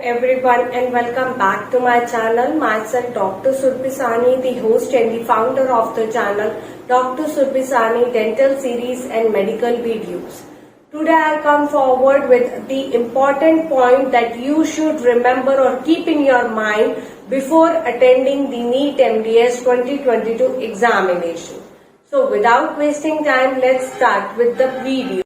everyone and welcome back to my channel. Myself Dr. Surbhi Sahni, the host and the founder of the channel Dr. Surbhi Sahni Dental Series and Medical Videos. Today I come forward with the important point that you should remember or keep in your mind before attending the NEET MDS 2022 examination. So without wasting time, let's start with the video.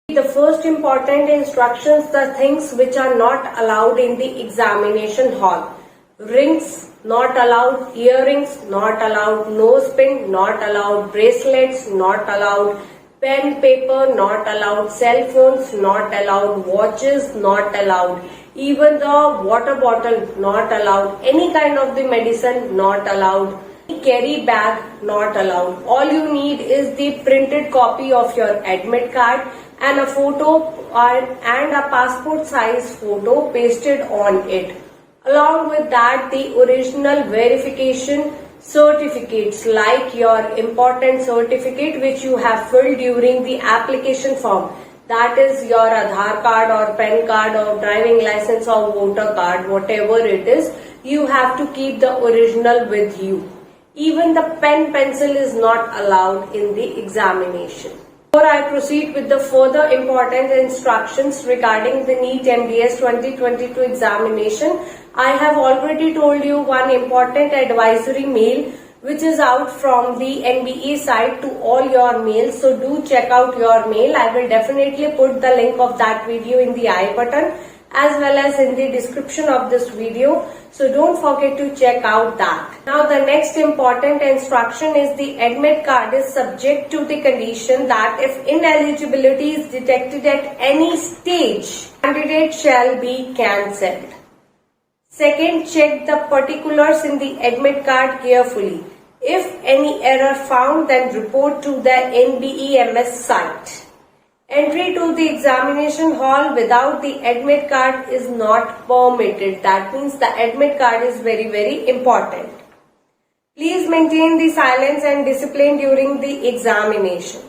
The first important instructions, the things which are not allowed in the examination hall. Rings not allowed, earrings not allowed, nose pin not allowed, bracelets not allowed, pen, paper not allowed, cell phones not allowed, watches not allowed, even the water bottle not allowed, any kind of the medicine not allowed, carry bag not allowed. All you need is the printed copy of your admit card and a photo and a passport size photo pasted on it. Along with that, the original verification certificates like your important certificate which you have filled during the application form. That is your Aadhaar card or PAN card or driving license or voter card, whatever it is, you have to keep the original with you. Even the pen pencil is not allowed in the examination. Before I proceed with the further important instructions regarding the NEET MDS 2022 examination, I have already told you one important advisory mail which is out from the NBE side to all your mails. So do check out your mail. I will definitely put the link of that video in the I button as well as in the description of this video. So don't forget to check out that. Now the next important instruction is the admit card is subject to the condition that if ineligibility is detected at any stage, candidate shall be cancelled. Second, check the particulars in the admit card carefully. If any error found, then report to the NBEMS site. Entry to the examination hall without the admit card is not permitted. That means the admit card is very important. Please maintain the silence and discipline during the examination.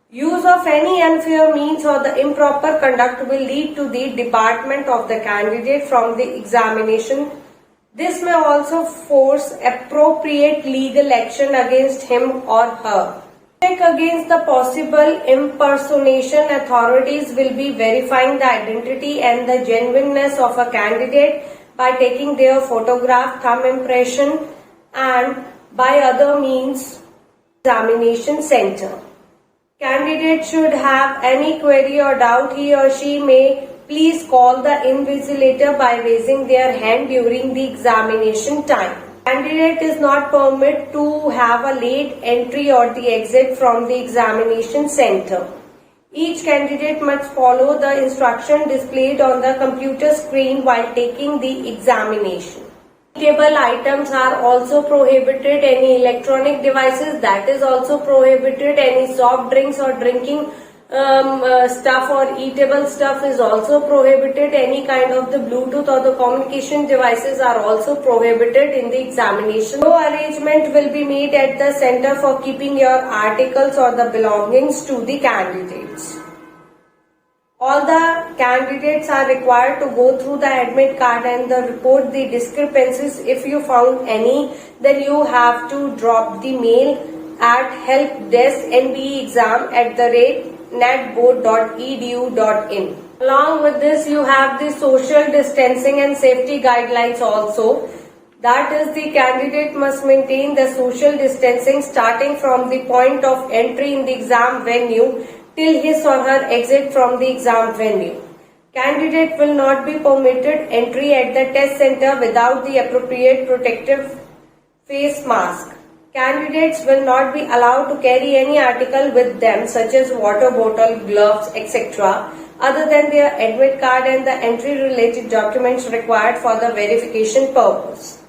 Use of any unfair means or the improper conduct will lead to the debarment of the candidate from the examination. This may also force appropriate legal action against him or her. Check against the possible impersonation. Authorities will be verifying the identity and the genuineness of a candidate by taking their photograph, thumb impression and by other means examination center. Candidate should have any query or doubt, he or she may please call the invigilator by raising their hand during the examination time. Candidate is not permitted to have a late entry or the exit from the examination center. Each candidate must follow the instruction displayed on the computer screen while taking the examination. Eatable items are also prohibited. Any electronic devices, that is also prohibited. Any soft drinks or drinking stuff or eatable stuff is also prohibited. Any kind of the Bluetooth or the communication devices are also prohibited in the examination. No arrangement will be made at the center for keeping your articles or the belongings to the candidates. All the candidates are required to go through the admit card and report the discrepancies. If you found any, then you have to drop the mail at helpdesk@netboard.edu.in. Along with this, you have the social distancing and safety guidelines also. That is, the candidate must maintain the social distancing starting from the point of entry in the exam venue till his or her exit from the exam venue. Candidate will not be permitted entry at the test center without the appropriate protective face mask. Candidates will not be allowed to carry any article with them such as water bottle, gloves, etc. other than their admit card and the entry related documents required for the verification purpose.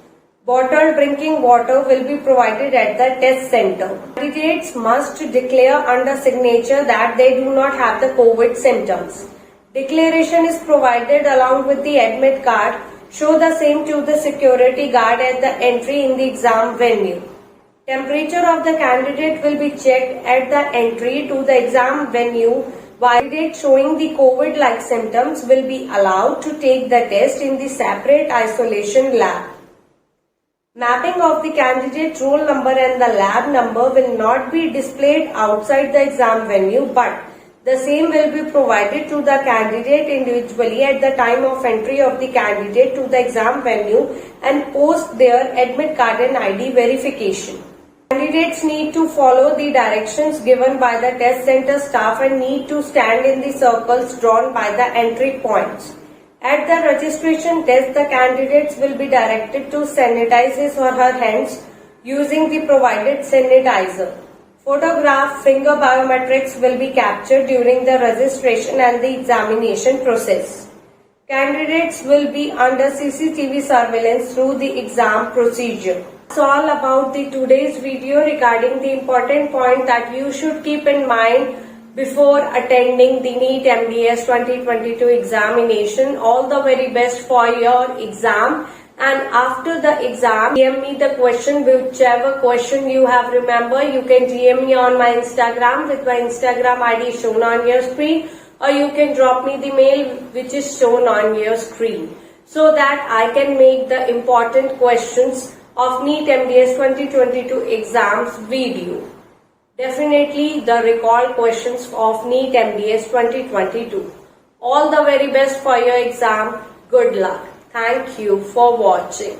Bottled drinking water will be provided at the test center. Candidates must declare under signature that they do not have the COVID symptoms. Declaration is provided along with the admit card. Show the same to the security guard at the entry in the exam venue. Temperature of the candidate will be checked at the entry to the exam venue. Candidate showing the COVID-like symptoms will be allowed to take the test in the separate isolation lab. Mapping of the candidate roll number and the lab number will not be displayed outside the exam venue, but the same will be provided to the candidate individually at the time of entry of the candidate to the exam venue and post their admit card and ID verification. Candidates need to follow the directions given by the test center staff and need to stand in the circles drawn by the entry points. At the registration desk, the candidates will be directed to sanitize his or her hands using the provided sanitizer. Photograph finger biometrics will be captured during the registration and the examination process. Candidates will be under CCTV surveillance through the exam procedure. That's all about the today's video regarding the important point that you should keep in mind before attending the NEET MDS 2022 examination. All the very best for your exam. And after the exam, DM me the question, whichever question you have remember. You can DM me on my Instagram with my Instagram ID shown on your screen, or you can drop me the mail which is shown on your screen, so that I can make the important questions of NEET MDS 2022 exams video. Definitely the recalled questions of NEET MDS 2022. All the very best for your exam. Good luck. Thank you for watching.